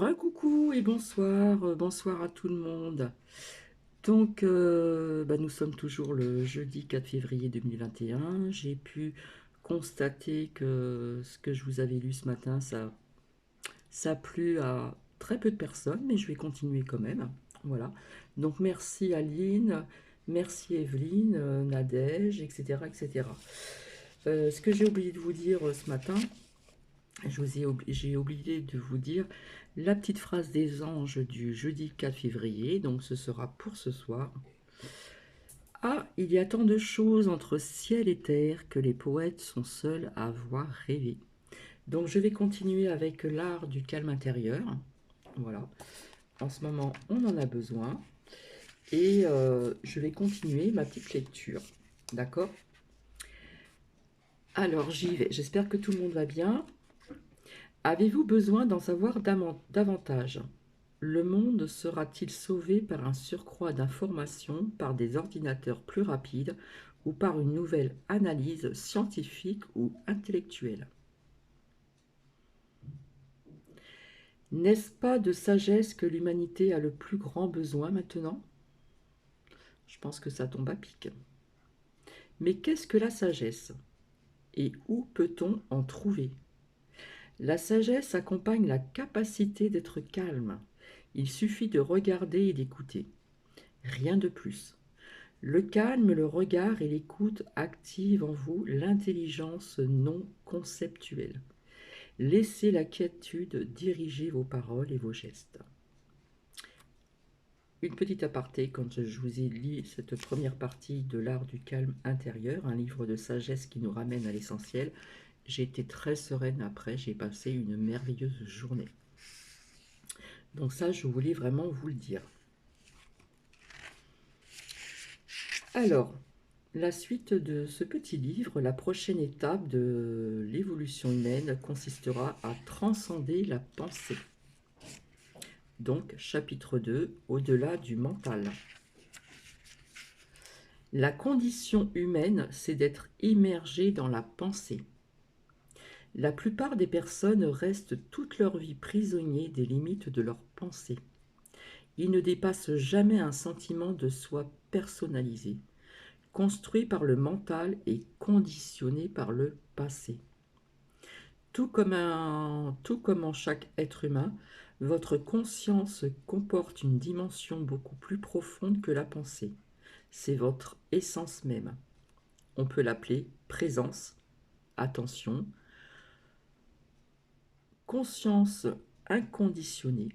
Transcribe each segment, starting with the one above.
Recoucou et bonsoir, bonsoir à tout le monde. Donc, nous sommes toujours le jeudi 4 février 2021. J'ai pu constater que ce que je vous avais lu ce matin, ça a plu à très peu de personnes, mais je vais continuer quand même. Voilà. Donc, merci Aline, merci Evelyne, Nadège, etc., etc. Ce que j'ai oublié de vous dire ce matin, j'ai oublié de vous dire la petite phrase des anges du jeudi 4 février, donc ce sera pour ce soir. Ah, il y a tant de choses entre ciel et terre que les poètes sont seuls à avoir rêvé. Donc je vais continuer avec l'art du calme intérieur. Voilà, en ce moment on en a besoin. Et je vais continuer ma petite lecture. D'accord? Alors j'y vais, j'espère que tout le monde va bien. Avez-vous besoin d'en savoir davantage? Le monde sera-t-il sauvé par un surcroît d'informations, par des ordinateurs plus rapides ou par une nouvelle analyse scientifique ou intellectuelle? N'est-ce pas de sagesse que l'humanité a le plus grand besoin maintenant? Je pense que ça tombe à pic. Mais qu'est-ce que la sagesse? Et où peut-on en trouver? La sagesse accompagne la capacité d'être calme. Il suffit de regarder et d'écouter. Rien de plus. Le calme, le regard et l'écoute activent en vous l'intelligence non conceptuelle. Laissez la quiétude diriger vos paroles et vos gestes. Une petite aparté, quand je vous ai lu cette première partie de l'art du calme intérieur, un livre de sagesse qui nous ramène à l'essentiel, j'ai été très sereine après, j'ai passé une merveilleuse journée. Donc ça, je voulais vraiment vous le dire. Alors, la suite de ce petit livre, la prochaine étape de l'évolution humaine consistera à transcender la pensée. Donc, chapitre 2, au-delà du mental. La condition humaine, c'est d'être immergé dans la pensée. La plupart des personnes restent toute leur vie prisonniers des limites de leur pensée. Ils ne dépassent jamais un sentiment de soi personnalisé, construit par le mental et conditionné par le passé. Tout comme en chaque être humain, votre conscience comporte une dimension beaucoup plus profonde que la pensée. C'est votre essence même. On peut l'appeler présence, attention, conscience inconditionnée.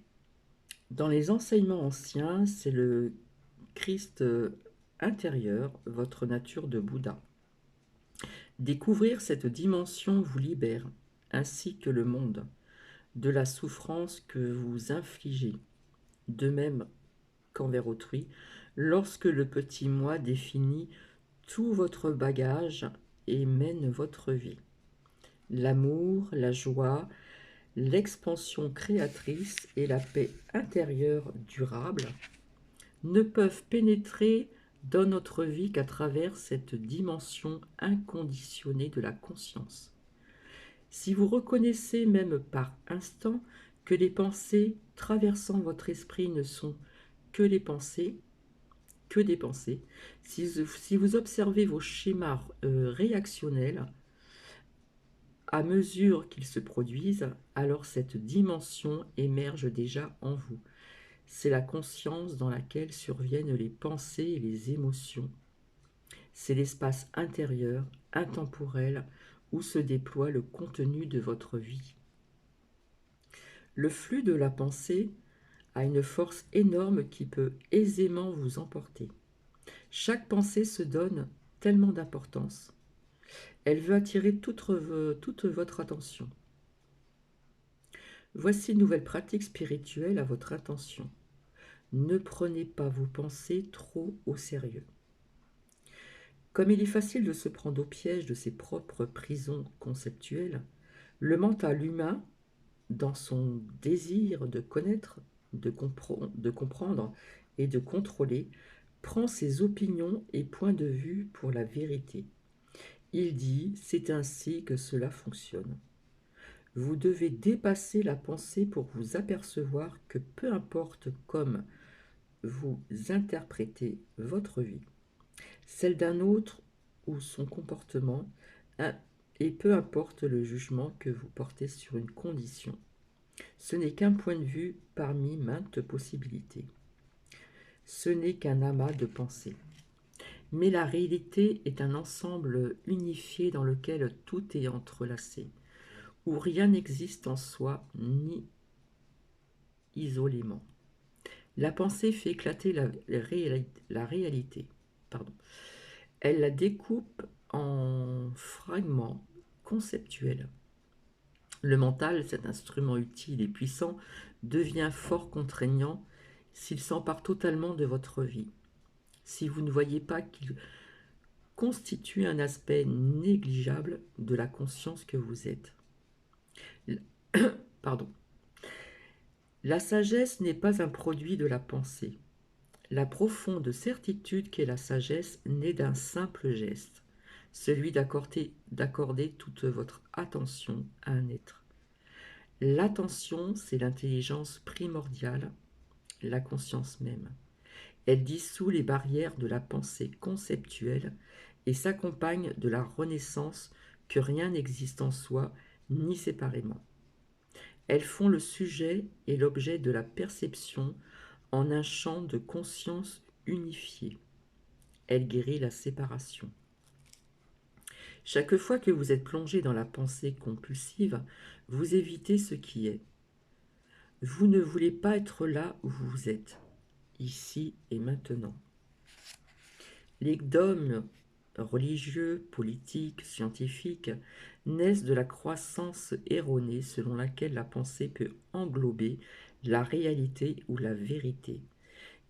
Dans les enseignements anciens, c'est le Christ intérieur, votre nature de Bouddha. Découvrir cette dimension vous libère, ainsi que le monde, de la souffrance que vous infligez, de même qu'envers autrui, lorsque le petit moi définit tout votre bagage et mène votre vie. L'amour, la joie, l'expansion créatrice et la paix intérieure durable ne peuvent pénétrer dans notre vie qu'à travers cette dimension inconditionnée de la conscience. Si vous reconnaissez même par instant que les pensées traversant votre esprit ne sont que les pensées, que des pensées, si vous observez vos schémas réactionnels à mesure qu'ils se produisent, alors cette dimension émerge déjà en vous. C'est la conscience dans laquelle surviennent les pensées et les émotions. C'est l'espace intérieur, intemporel, où se déploie le contenu de votre vie. Le flux de la pensée a une force énorme qui peut aisément vous emporter. Chaque pensée se donne tellement d'importance. Elle veut attirer toute votre attention. Voici une nouvelle pratique spirituelle à votre intention. Ne prenez pas vos pensées trop au sérieux. Comme il est facile de se prendre au piège de ses propres prisons conceptuelles, le mental humain, dans son désir de connaître, de comprendre et de contrôler, prend ses opinions et points de vue pour la vérité. Il dit « c'est ainsi que cela fonctionne ». Vous devez dépasser la pensée pour vous apercevoir que peu importe comme vous interprétez votre vie, celle d'un autre ou son comportement, et peu importe le jugement que vous portez sur une condition, ce n'est qu'un point de vue parmi maintes possibilités. Ce n'est qu'un amas de pensées. Mais la réalité est un ensemble unifié dans lequel tout est entrelacé, où rien n'existe en soi ni isolément. La pensée fait éclater la réalité. Pardon. Elle la découpe en fragments conceptuels. Le mental, cet instrument utile et puissant, devient fort contraignant s'il s'empare totalement de votre vie. Si vous ne voyez pas qu'il constitue un aspect négligeable de la conscience que vous êtes. Pardon. La sagesse n'est pas un produit de la pensée. La profonde certitude qu'est la sagesse naît d'un simple geste, celui d'accorder toute votre attention à un être. L'attention, c'est l'intelligence primordiale, la conscience même. Elle dissout les barrières de la pensée conceptuelle et s'accompagne de la renaissance que rien n'existe en soi, ni séparément. Elles font le sujet et l'objet de la perception en un champ de conscience unifié. Elle guérit la séparation. Chaque fois que vous êtes plongé dans la pensée compulsive, vous évitez ce qui est. Vous ne voulez pas être là où vous êtes, ici et maintenant. Les dogmes religieux, politiques, scientifiques naissent de la croissance erronée selon laquelle la pensée peut englober la réalité ou la vérité.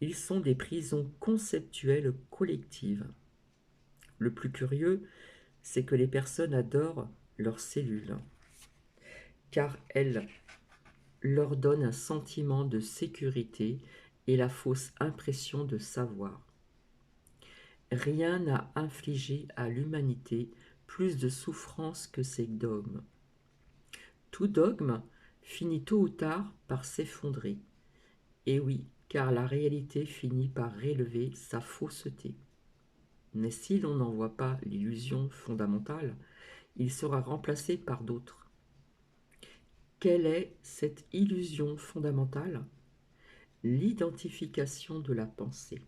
Ils sont des prisons conceptuelles collectives. Le plus curieux, c'est que les personnes adorent leurs cellules, car elles leur donnent un sentiment de sécurité et la fausse impression de savoir. Rien n'a infligé à l'humanité plus de souffrance que ces dogmes. Tout dogme finit tôt ou tard par s'effondrer. Et oui, car la réalité finit par révéler sa fausseté. Mais si l'on n'en voit pas l'illusion fondamentale, il sera remplacé par d'autres. Quelle est cette illusion fondamentale? L'identification de la pensée.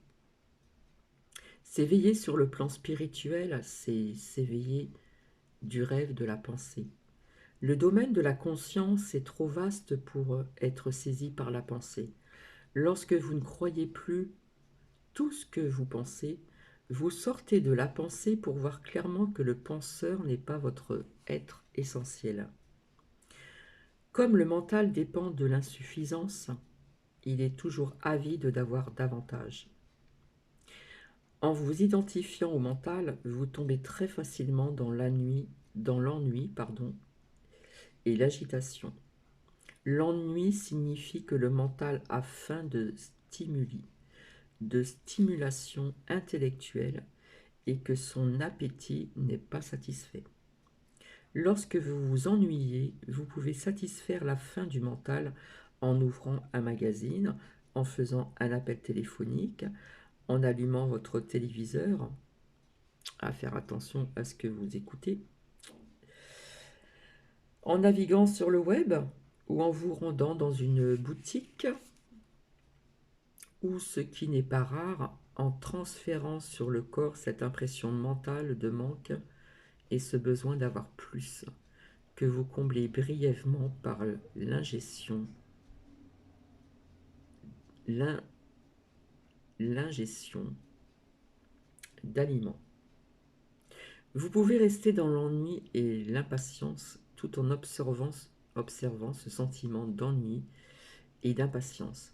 S'éveiller sur le plan spirituel, c'est s'éveiller du rêve de la pensée. Le domaine de la conscience est trop vaste pour être saisi par la pensée. Lorsque vous ne croyez plus tout ce que vous pensez, vous sortez de la pensée pour voir clairement que le penseur n'est pas votre être essentiel. Comme le mental dépend de l'insuffisance, il est toujours avide d'avoir davantage. En vous identifiant au mental, vous tombez très facilement dans l'ennui, et l'agitation. L'ennui signifie que le mental a faim de stimulation intellectuelle et que son appétit n'est pas satisfait. Lorsque vous vous ennuyez, vous pouvez satisfaire la faim du mental en ouvrant un magazine, en faisant un appel téléphonique, en allumant votre téléviseur, à faire attention à ce que vous écoutez, en naviguant sur le web ou en vous rendant dans une boutique, ou ce qui n'est pas rare, en transférant sur le corps cette impression mentale de manque et ce besoin d'avoir plus, que vous comblez brièvement par l'ingestion d'aliments. Vous pouvez rester dans l'ennui et l'impatience tout en observant ce sentiment d'ennui et d'impatience.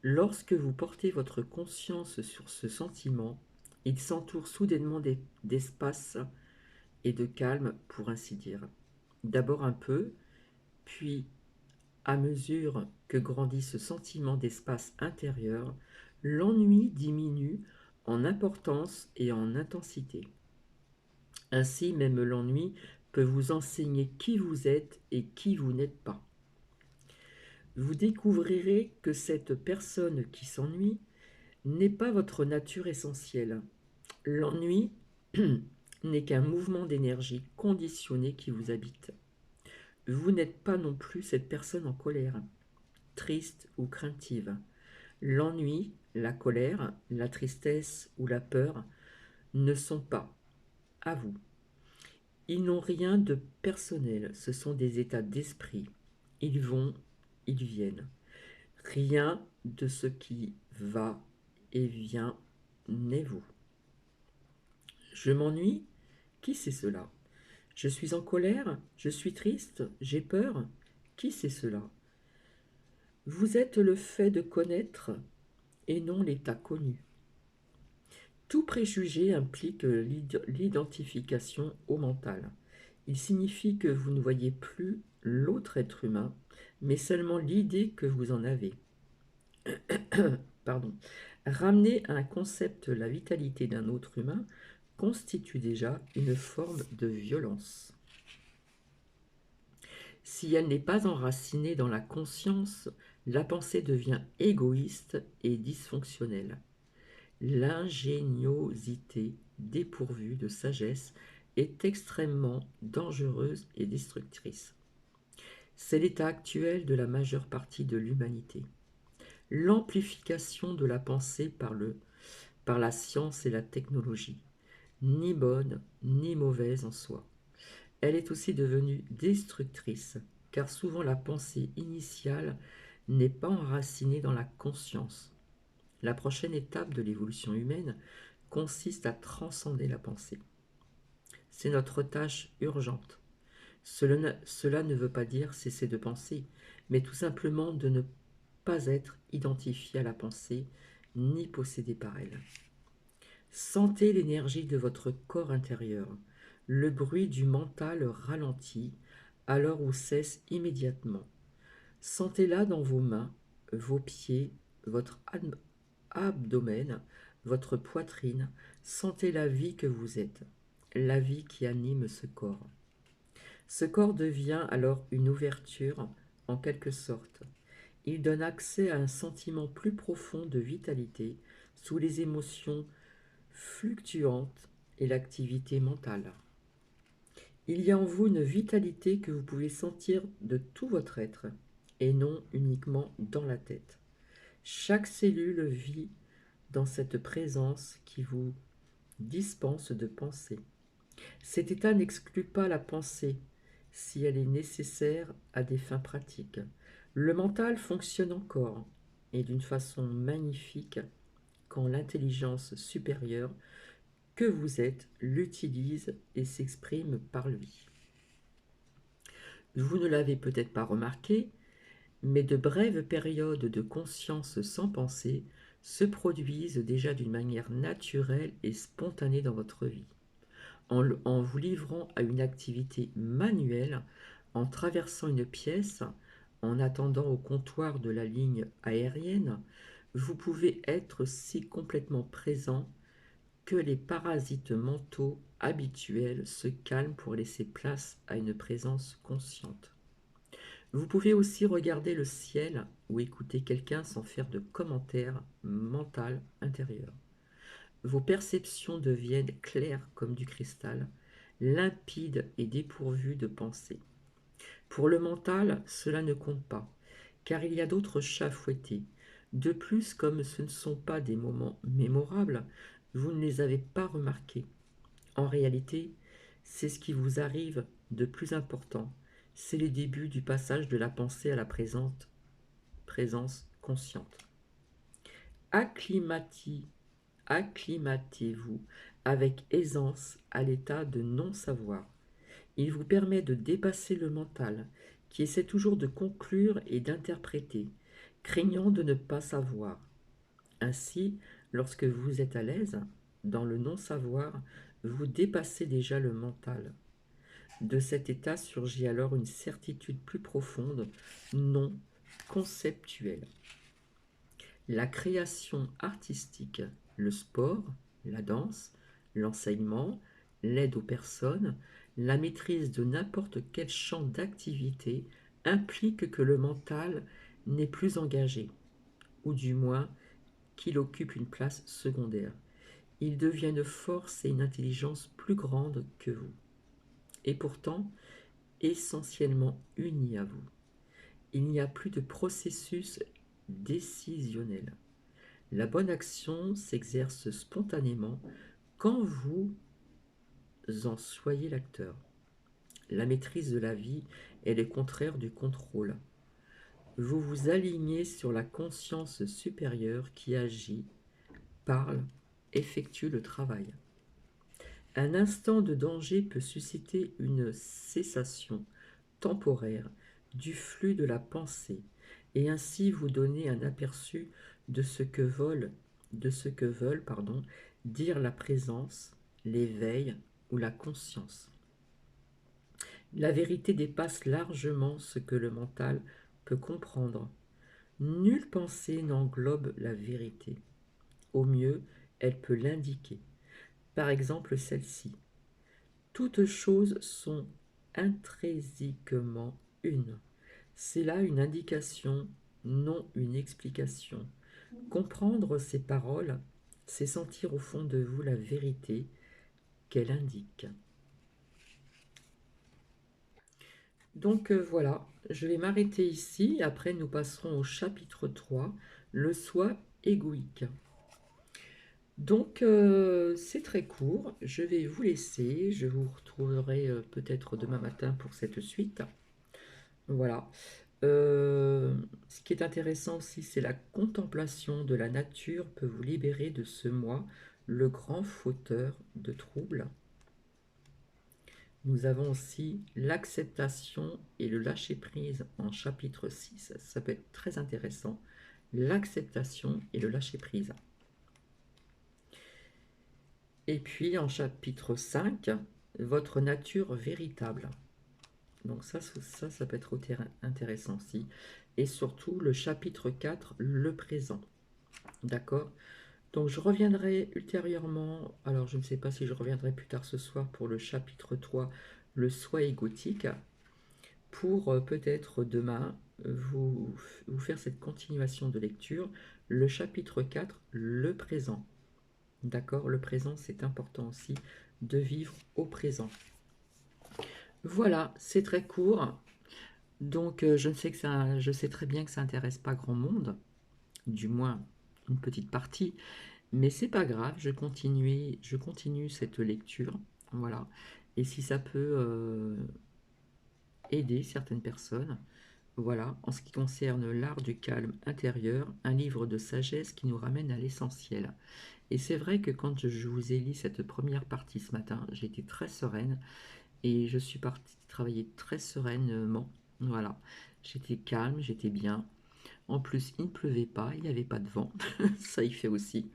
Lorsque vous portez votre conscience sur ce sentiment, il s'entoure soudainement d'espace et de calme, pour ainsi dire. D'abord un peu, puis à mesure que grandit ce sentiment d'espace intérieur, l'ennui diminue en importance et en intensité. Ainsi, même l'ennui peut vous enseigner qui vous êtes et qui vous n'êtes pas. Vous découvrirez que cette personne qui s'ennuie n'est pas votre nature essentielle. L'ennui n'est qu'un mouvement d'énergie conditionné qui vous habite. Vous n'êtes pas non plus cette personne en colère, triste ou craintive. L'ennui, la colère, la tristesse ou la peur ne sont pas à vous. Ils n'ont rien de personnel, ce sont des états d'esprit. Ils vont, ils viennent. Rien de ce qui va et vient n'est vous. Je m'ennuie? Qui c'est cela? Je suis en colère? Je suis triste? J'ai peur? Qui c'est cela? Vous êtes le fait de connaître et non l'état connu. Tout préjugé implique l'identification au mental. Il signifie que vous ne voyez plus l'autre être humain, mais seulement l'idée que vous en avez. Pardon. Ramener à un concept la vitalité d'un autre humain constitue déjà une forme de violence. Si elle n'est pas enracinée dans la conscience, la pensée devient égoïste et dysfonctionnelle. L'ingéniosité dépourvue de sagesse est extrêmement dangereuse et destructrice. C'est l'état actuel de la majeure partie de l'humanité. L'amplification de la pensée par la science et la technologie, ni bonne ni mauvaise en soi. Elle est aussi devenue destructrice, car souvent la pensée initiale n'est pas enracinée dans la conscience. La prochaine étape de l'évolution humaine consiste à transcender la pensée. C'est notre tâche urgente. Cela ne veut pas dire cesser de penser, mais tout simplement de ne pas être identifié à la pensée, ni possédé par elle. Sentez l'énergie de votre corps intérieur. Le bruit du mental ralentit alors ou cesse immédiatement. Sentez-la dans vos mains, vos pieds, votre abdomen, votre poitrine. Sentez la vie que vous êtes, la vie qui anime ce corps. Ce corps devient alors une ouverture, en quelque sorte. Il donne accès à un sentiment plus profond de vitalité sous les émotions fluctuantes et l'activité mentale. Il y a en vous une vitalité que vous pouvez sentir de tout votre être, et non uniquement dans la tête. Chaque cellule vit dans cette présence qui vous dispense de penser. Cet état n'exclut pas la pensée si elle est nécessaire à des fins pratiques. Le mental fonctionne encore, et d'une façon magnifique, quand l'intelligence supérieure que vous êtes l'utilise et s'exprime par lui. Vous ne l'avez peut-être pas remarqué, mais de brèves périodes de conscience sans pensée se produisent déjà d'une manière naturelle et spontanée dans votre vie. En vous livrant à une activité manuelle, en traversant une pièce, en attendant au comptoir de la ligne aérienne, vous pouvez être si complètement présent que les parasites mentaux habituels se calment pour laisser place à une présence consciente. Vous pouvez aussi regarder le ciel ou écouter quelqu'un sans faire de commentaires mental intérieur. Vos perceptions deviennent claires comme du cristal, limpides et dépourvues de pensée. Pour le mental, cela ne compte pas, car il y a d'autres chats fouettés. De plus, comme ce ne sont pas des moments mémorables, vous ne les avez pas remarqués. En réalité, c'est ce qui vous arrive de plus important. C'est le début du passage de la pensée à la présence consciente. Acclimatez-vous avec aisance à l'état de non-savoir. Il vous permet de dépasser le mental, qui essaie toujours de conclure et d'interpréter, craignant de ne pas savoir. Ainsi, lorsque vous êtes à l'aise, dans le non-savoir, vous dépassez déjà le mental. De cet état surgit alors une certitude plus profonde, non conceptuelle. La création artistique, le sport, la danse, l'enseignement, l'aide aux personnes, la maîtrise de n'importe quel champ d'activité implique que le mental n'est plus engagé, ou du moins qu'il occupe une place secondaire. Il devient une force et une intelligence plus grandes que vous, et pourtant essentiellement unis à vous. Il n'y a plus de processus décisionnel. La bonne action s'exerce spontanément quand vous en soyez l'acteur. La maîtrise de la vie est le contraire du contrôle. Vous vous alignez sur la conscience supérieure qui agit, parle, effectue le travail. Un instant de danger peut susciter une cessation temporaire du flux de la pensée et ainsi vous donner un aperçu de ce que veulent dire la présence, l'éveil ou la conscience. La vérité dépasse largement ce que le mental peut comprendre. Nulle pensée n'englobe la vérité. Au mieux, elle peut l'indiquer. Par exemple, celle-ci. Toutes choses sont intrinsèquement une. C'est là une indication, non une explication. Comprendre ces paroles, c'est sentir au fond de vous la vérité qu'elle indique. Donc voilà, je vais m'arrêter ici. Après, nous passerons au chapitre 3, le soi égoïque. Donc c'est très court, je vais vous laisser, je vous retrouverai peut-être demain matin pour cette suite. Voilà. Ce qui est intéressant aussi, c'est la contemplation de la nature peut vous libérer de ce moi, le grand fauteur de troubles. Nous avons aussi l'acceptation et le lâcher-prise en chapitre 6. Ça peut être très intéressant. L'acceptation et le lâcher-prise. Et puis en chapitre 5, votre nature véritable. Donc ça peut être intéressant aussi. Et surtout le chapitre 4, le présent. D'accord? Donc je reviendrai ultérieurement, alors je ne sais pas si je reviendrai plus tard ce soir pour le chapitre 3, le soi égotique, pour peut-être demain vous faire cette continuation de lecture, le chapitre 4, le présent. D'accord? Le présent, c'est important aussi de vivre au présent. Voilà, c'est très court. Donc je sais très bien que ça n'intéresse pas grand monde, du moins une petite partie, mais c'est pas grave, je continue cette lecture, voilà. Et si ça peut aider certaines personnes, voilà, en ce qui concerne l'art du calme intérieur, un livre de sagesse qui nous ramène à l'essentiel. Et c'est vrai que quand je vous ai lu cette première partie ce matin, j'étais très sereine et je suis partie travailler très sereinement. Voilà, j'étais calme, j'étais bien. En plus, il ne pleuvait pas, il n'y avait pas de vent, ça y fait aussi.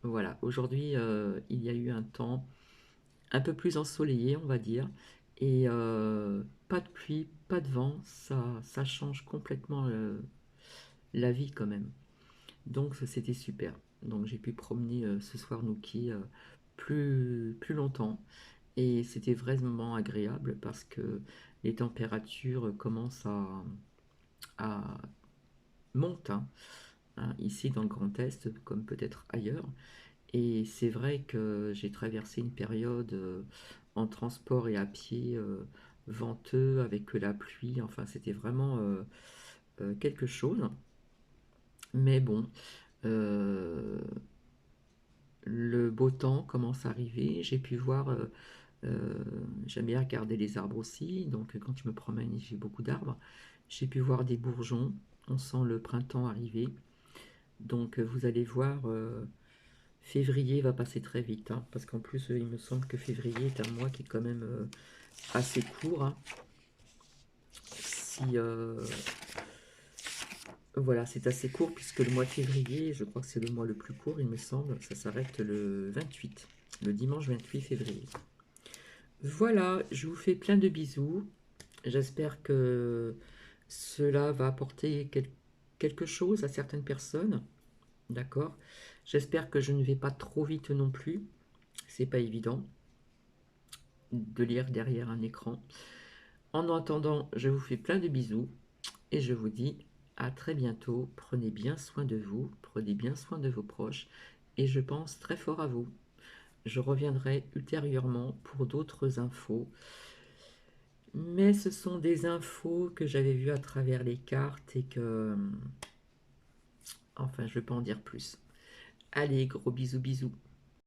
Voilà, aujourd'hui, il y a eu un temps un peu plus ensoleillé, on va dire, et pas de pluie, pas de vent, ça change complètement la vie quand même. Donc c'était super. Donc j'ai pu promener ce soir Nookie plus longtemps. Et c'était vraiment agréable parce que les températures commencent à monter, hein, ici dans le Grand Est, comme peut-être ailleurs. Et c'est vrai que j'ai traversé une période en transport et à pied venteux avec la pluie. Enfin, c'était vraiment quelque chose. Mais bon, euh, le beau temps commence à arriver. J'ai pu voir, j'aime bien regarder les arbres aussi. Donc quand je me promène, j'ai beaucoup d'arbres. J'ai pu voir des bourgeons. On sent le printemps arriver. Donc vous allez voir, février va passer très vite, hein, parce qu'en plus il me semble que février est un mois qui est quand même assez court, hein. Si voilà, c'est assez court puisque le mois de février, je crois que c'est le mois le plus court, il me semble, ça s'arrête le 28, le dimanche 28 février. Voilà, je vous fais plein de bisous. J'espère que cela va apporter quelque chose à certaines personnes. D'accord? J'espère que je ne vais pas trop vite non plus. C'est pas évident. de lire derrière un écran. En attendant, je vous fais plein de bisous et je vous dis à très bientôt. Prenez bien soin de vous, prenez bien soin de vos proches et je pense très fort à vous. Je reviendrai ultérieurement pour d'autres infos, mais ce sont des infos que j'avais vues à travers les cartes et que... Enfin, je ne vais pas en dire plus. Allez, gros bisous bisous.